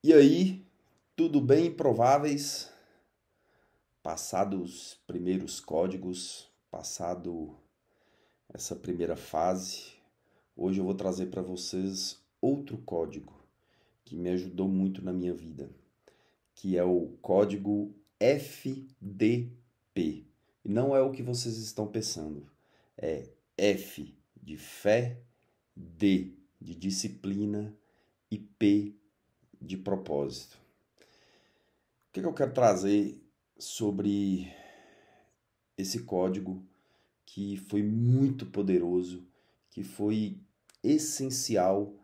E aí, tudo bem, improváveis? Passados os primeiros códigos, passado essa primeira fase, hoje eu vou trazer para vocês outro código que me ajudou muito na minha vida, que é o código FDP. E não é o que vocês estão pensando, é F de fé, D de disciplina e P de propósito. O que eu quero trazer sobre esse código que foi muito poderoso, que foi essencial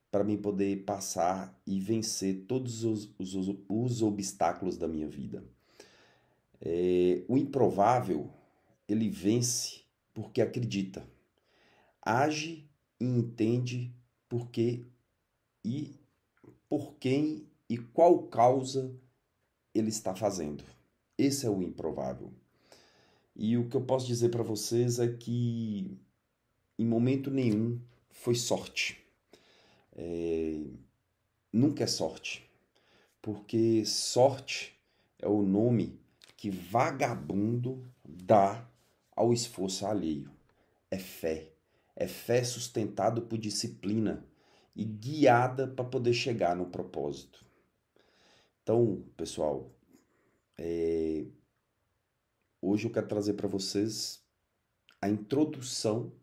para mim poder passar e vencer todos os obstáculos da minha vida. O improvável, ele vence porque acredita, age e entende por que e por quem e qual causa ele está fazendo. Esse é o improvável. E o que eu posso dizer para vocês é que em momento nenhum foi sorte. Nunca é sorte, porque sorte é o nome que vagabundo dá ao esforço alheio. É fé sustentado por disciplina e guiada para poder chegar no propósito. Então, pessoal, hoje eu quero trazer para vocês a introdução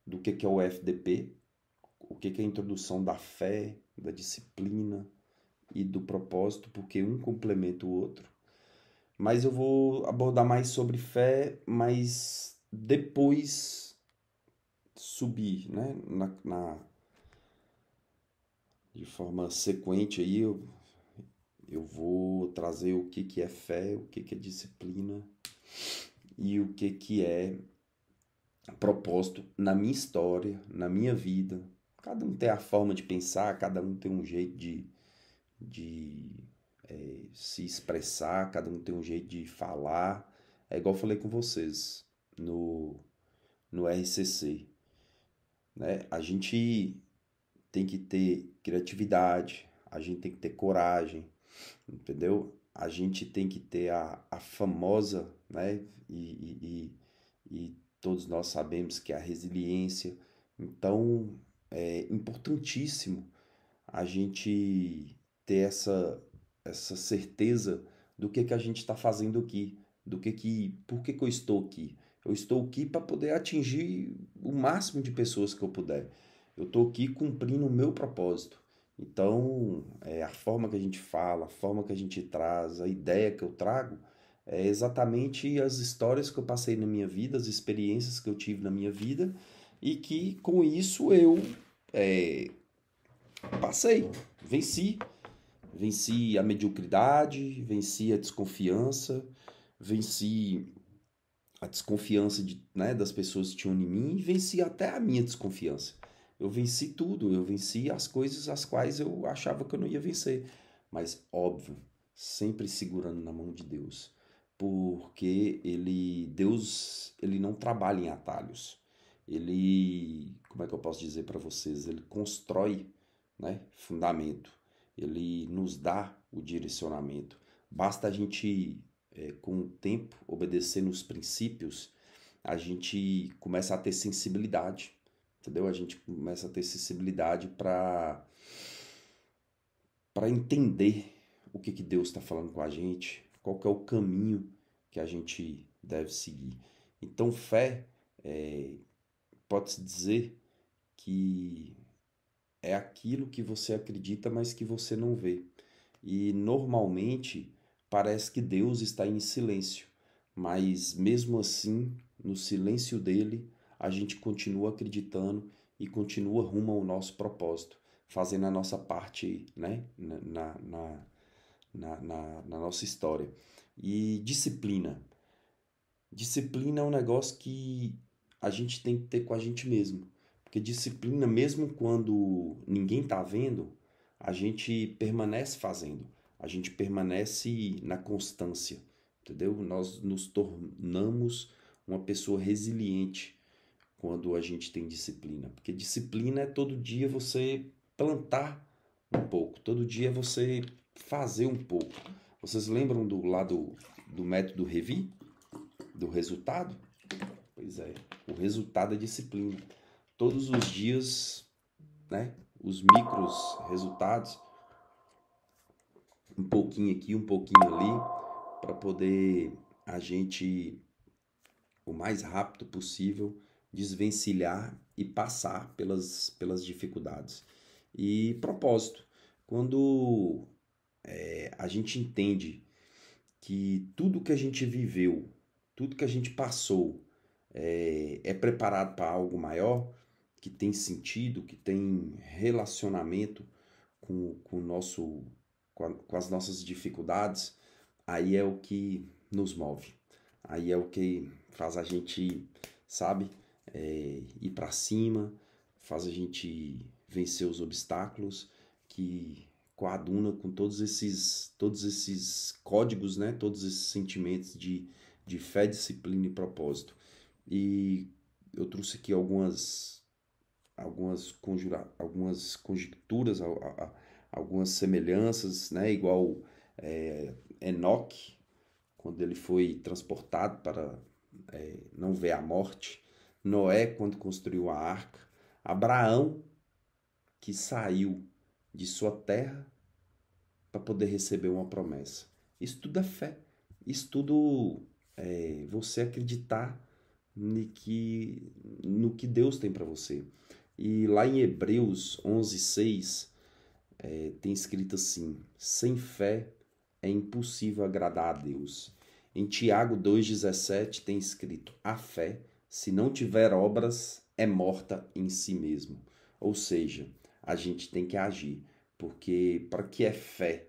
do que é o FDP, o que é a introdução da fé, da disciplina e do propósito, porque um complementa o outro. Mas eu vou abordar mais sobre fé, mas depois subir, né? De forma sequente aí, eu vou trazer o que é fé, o que é disciplina e o que é propósito na minha história, na minha vida. Cada um tem a forma de pensar, cada um tem um jeito de se expressar, cada um tem um jeito de falar. É igual eu falei com vocês no RCC, né? A gente tem que ter criatividade, a gente tem que ter coragem, entendeu? A gente tem que ter a famosa, né? E todos nós sabemos que é a resiliência. Então, é importantíssimo a gente ter essa certeza do que a gente está fazendo aqui, por que eu estou aqui. Eu estou aqui para poder atingir o máximo de pessoas que eu puder. Eu estou aqui cumprindo o meu propósito. Então, a forma que a gente fala, a forma que a gente traz, a ideia que eu trago, é exatamente as histórias que eu passei na minha vida, as experiências que eu tive na minha vida, e que com isso eu é, passei, venci. Venci a mediocridade, venci a desconfiança, venci a desconfiança né, das pessoas que tinham em mim e venci até a minha desconfiança. Eu venci tudo, eu venci as coisas as quais eu achava que eu não ia vencer. Mas, óbvio, sempre segurando na mão de Deus. Porque Deus, ele não trabalha em atalhos. Ele, como é que eu posso dizer para vocês? Ele constrói, né, fundamento. Ele nos dá o direcionamento. Basta a gente, com o tempo, obedecer nos princípios, a gente começa a ter sensibilidade, entendeu? A gente começa a ter sensibilidade para entender o que Deus está falando com a gente, qual que é o caminho que a gente deve seguir. Então, fé, pode-se dizer que é aquilo que você acredita, mas que você não vê. E normalmente parece que Deus está em silêncio, mas mesmo assim, no silêncio dele, a gente continua acreditando e continua rumo ao nosso propósito, fazendo a nossa parte, né, na nossa história. E disciplina. Disciplina é um negócio que a gente tem que ter com a gente mesmo. Porque disciplina, mesmo quando ninguém está vendo, a gente permanece fazendo. A gente permanece na constância, entendeu? Nós nos tornamos uma pessoa resiliente quando a gente tem disciplina. Porque disciplina é todo dia você plantar um pouco. Todo dia é você fazer um pouco. Vocês lembram do método Revi? Do resultado? Pois é, o resultado é disciplina. Todos os dias, né? Os micros resultados, um pouquinho aqui, um pouquinho ali, para poder a gente, o mais rápido possível, desvencilhar e passar pelas dificuldades. E propósito, quando a gente entende que tudo que a gente viveu, tudo que a gente passou é preparado para algo maior, que tem sentido, que tem relacionamento com, o nosso, com as nossas dificuldades, aí é o que nos move. Aí é o que faz a gente, sabe, ir para cima, faz a gente vencer os obstáculos, que coaduna com todos esses códigos, né? Todos esses sentimentos de fé, disciplina e propósito. E eu trouxe aqui algumas conjecturas, algumas semelhanças, né? Igual Enoque, quando ele foi transportado para não ver a morte, Noé, quando construiu a arca, Abraão, que saiu de sua terra para poder receber uma promessa. Isso tudo é fé. Isso tudo é você acreditar no que Deus tem para você. E lá em Hebreus 11:6 tem escrito assim: sem fé é impossível agradar a Deus. Em Tiago 2,17 tem escrito: a fé, se não tiver obras, é morta em si mesmo. Ou seja, a gente tem que agir, porque para que a fé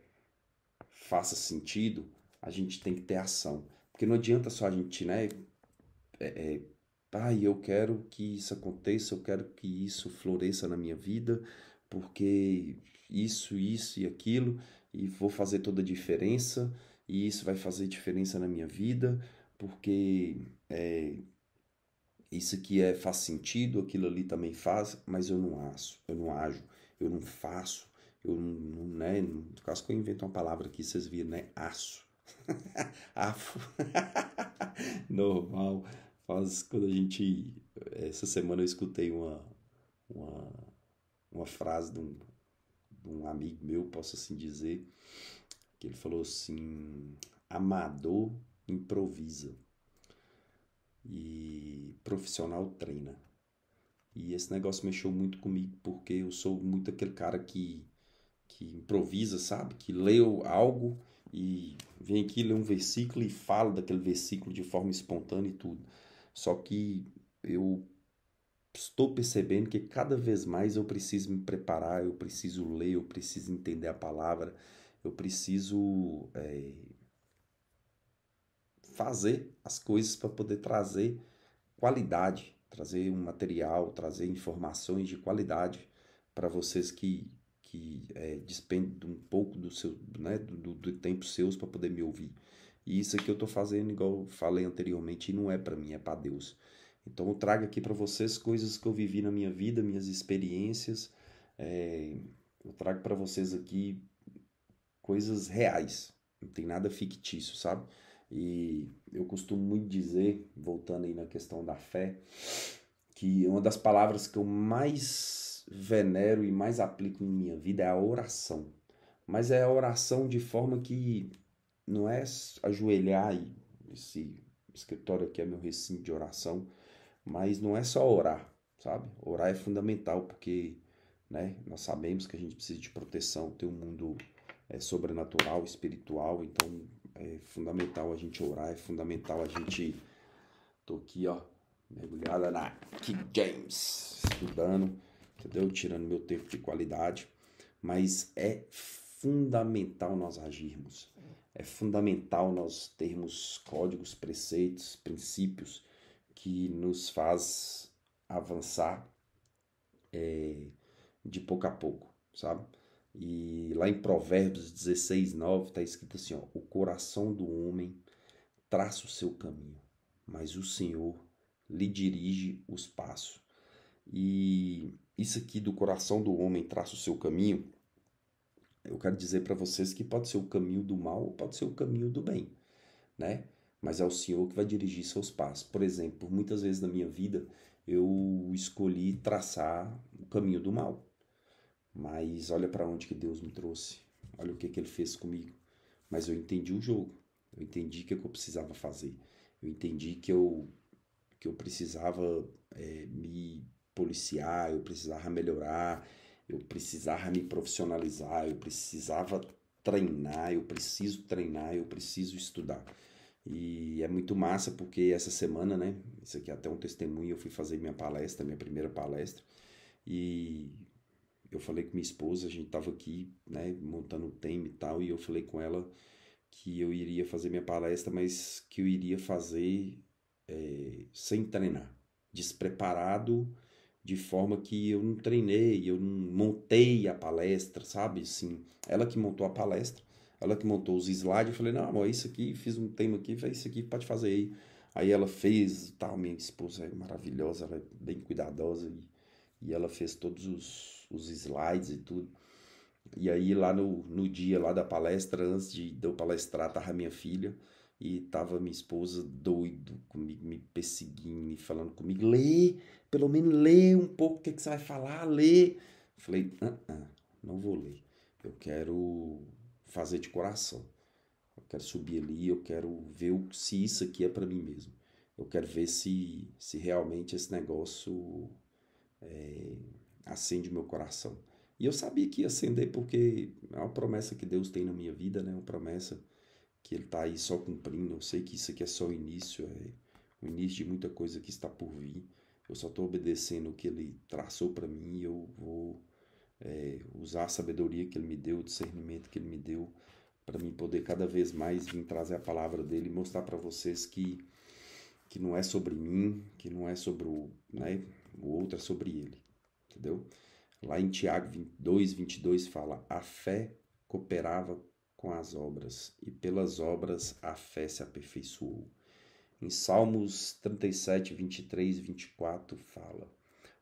faça sentido, a gente tem que ter ação. Porque não adianta só a gente, né? Eu quero que isso aconteça, eu quero que isso floresça na minha vida, porque isso e aquilo, e vou fazer toda a diferença, e isso vai fazer diferença na minha vida, porque isso aqui faz sentido, aquilo ali também faz, mas eu não ajo, eu não faço, eu não, né? No caso que eu invento uma palavra aqui, vocês viram, né? Aço. Afo. Normal. Faz quando a gente. Essa semana eu escutei uma, uma frase de um amigo meu, posso assim dizer, que ele falou assim: amador improvisa e profissional treina. E esse negócio mexeu muito comigo, porque eu sou muito aquele cara que improvisa, sabe? Que lê algo e vem aqui, lê um versículo e fala daquele versículo de forma espontânea e tudo. Só que eu estou percebendo que cada vez mais eu preciso me preparar, eu preciso ler, eu preciso entender a palavra, eu preciso fazer as coisas para poder trazer qualidade, trazer um material, trazer informações de qualidade para vocês que despendem um pouco do seu, né, do tempo seus para poder me ouvir. E isso aqui eu estou fazendo, igual eu falei anteriormente, e não é para mim, é para Deus. Então eu trago aqui para vocês coisas que eu vivi na minha vida, minhas experiências. Eu trago para vocês aqui coisas reais, não tem nada fictício, sabe? E eu costumo muito dizer, voltando aí na questão da fé, que uma das palavras que eu mais venero e mais aplico em minha vida é a oração. Mas é a oração de forma que não é ajoelhar e esse escritório aqui é meu recinto de oração, mas não é só orar, sabe? Orar é fundamental porque, né, nós sabemos que a gente precisa de proteção, tem um mundo sobrenatural, espiritual, então é fundamental a gente orar, é fundamental a gente... Tô aqui, ó, mergulhada na King James, estudando, entendeu? Tirando meu tempo de qualidade, mas é fundamental nós agirmos. É fundamental nós termos códigos, preceitos, princípios que nos faz avançar de pouco a pouco, sabe? E lá em Provérbios 16:9 está escrito assim, ó, o coração do homem traça o seu caminho, mas o Senhor lhe dirige os passos. E isso aqui do coração do homem traça o seu caminho eu quero dizer para vocês que pode ser o caminho do mal ou pode ser o caminho do bem, né? Mas é o Senhor que vai dirigir seus passos. Por exemplo, muitas vezes na minha vida eu escolhi traçar o caminho do mal, mas olha para onde que Deus me trouxe, olha o que que Ele fez comigo. Mas eu entendi o jogo, eu entendi o que eu precisava fazer, eu entendi que eu precisava me policiar, eu precisava melhorar, eu precisava me profissionalizar, eu precisava treinar, eu preciso treinar, eu preciso estudar. E é muito massa porque essa semana, né? Isso aqui é até um testemunho, eu fui fazer minha palestra, minha primeira palestra, e eu falei com minha esposa, a gente tava aqui, né, montando o tema e tal, e eu falei com ela que eu iria fazer minha palestra, mas que eu iria fazer sem treinar, despreparado, de forma que eu não treinei, eu não montei a palestra, sabe? Assim, ela que montou a palestra, ela que montou os slides, eu falei, não, amor, isso aqui, fiz um tema aqui, falei, isso aqui pode fazer aí. Aí ela fez, tal, minha esposa é maravilhosa, ela é bem cuidadosa e ela fez todos os slides e tudo. E aí lá no dia lá da palestra, antes de eu palestrar, tava minha filha e tava minha esposa doido comigo, me perseguindo e falando comigo, lê, pelo menos lê um pouco o que, que você vai falar, lê. Falei, não vou ler, eu quero fazer de coração, eu quero subir ali, eu quero ver se isso aqui é para mim mesmo. Eu quero ver se realmente esse negócio acende o meu coração. E eu sabia que ia acender porque é uma promessa que Deus tem na minha vida, né? Uma promessa que Ele está aí só cumprindo. Eu sei que isso aqui é só o início, é o início de muita coisa que está por vir. Eu só estou obedecendo o que Ele traçou para mim e eu vou usar a sabedoria que Ele me deu, o discernimento que Ele me deu, para mim poder cada vez mais vir trazer a palavra dele e mostrar para vocês que não é sobre mim, que não é sobre o outro, é sobre Ele, entendeu? Lá em Tiago 2:22 fala: a fé cooperava com as obras, e pelas obras a fé se aperfeiçoou. Em Salmos 37, 23 e 24 fala: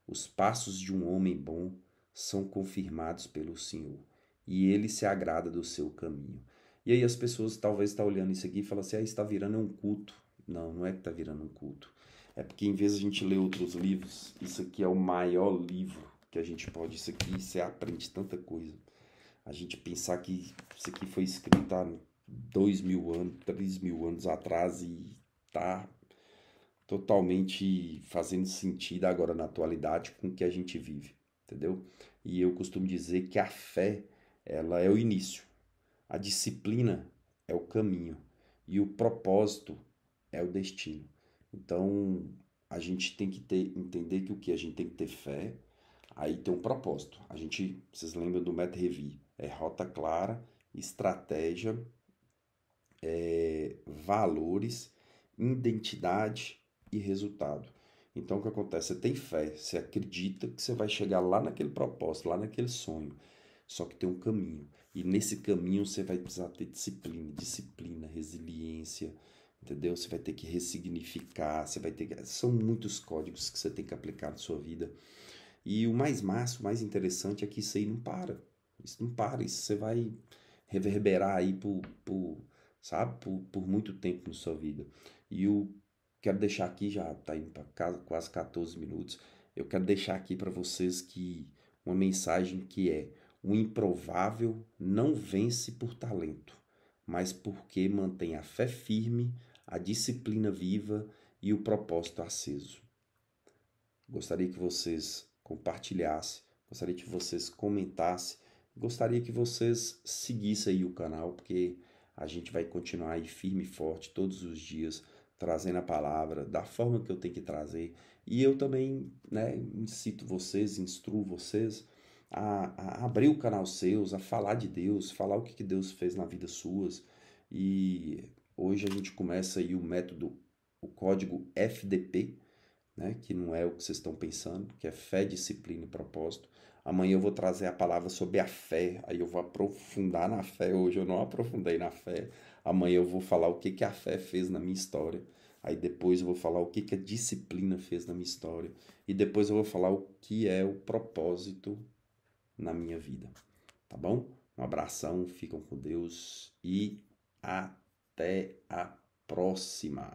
os passos de um homem bom são confirmados pelo Senhor, e ele se agrada do seu caminho. E aí as pessoas talvez estão olhando isso aqui e falam assim: ah, está virando um culto. Não, não é que está virando um culto. É porque em vez de a gente ler outros livros, isso aqui é o maior livro que a gente pode. Isso aqui você aprende tanta coisa. A gente pensar que isso aqui foi escrito há 2.000 anos, 3.000 anos atrás e tá totalmente fazendo sentido agora na atualidade com o que a gente vive, entendeu? E eu costumo dizer que a fé, ela é o início, a disciplina é o caminho e o propósito é o destino. Então, a gente tem que entender que o que a gente tem que ter fé, aí tem um propósito. Vocês lembram do método Revi? É rota clara, estratégia, valores, identidade e resultado. Então, o que acontece? Você tem fé, você acredita que você vai chegar lá naquele propósito, lá naquele sonho. Só que tem um caminho. E nesse caminho você vai precisar ter disciplina, resiliência, entendeu? Você vai ter que ressignificar, você vai ter que... São muitos códigos que você tem que aplicar na sua vida. E o mais massa, o mais interessante é que isso aí não para. Isso não para, isso você vai reverberar aí sabe, por muito tempo na sua vida. E eu quero deixar aqui, já está indo para quase 14 minutos, eu quero deixar aqui para vocês que uma mensagem que é: o improvável não vence por talento, mas porque mantém a fé firme, a disciplina viva e o propósito aceso. Gostaria que vocês compartilhassem, gostaria que vocês comentassem, gostaria que vocês seguissem aí o canal, porque a gente vai continuar aí firme e forte todos os dias, trazendo a palavra da forma que eu tenho que trazer. E eu também, né, incito vocês, instruo vocês a abrir o canal seus, a falar de Deus, falar o que Deus fez na vida suas. E hoje a gente começa aí o método, o código FDP, né, que não é o que vocês estão pensando, que é fé, disciplina e propósito. Amanhã eu vou trazer a palavra sobre a fé, aí eu vou aprofundar na fé. Hoje eu não aprofundei na fé. Amanhã eu vou falar o que a fé fez na minha história. Aí depois eu vou falar o que a disciplina fez na minha história. E depois eu vou falar o que é o propósito na minha vida. Tá bom? Um abração, ficam com Deus e até a próxima.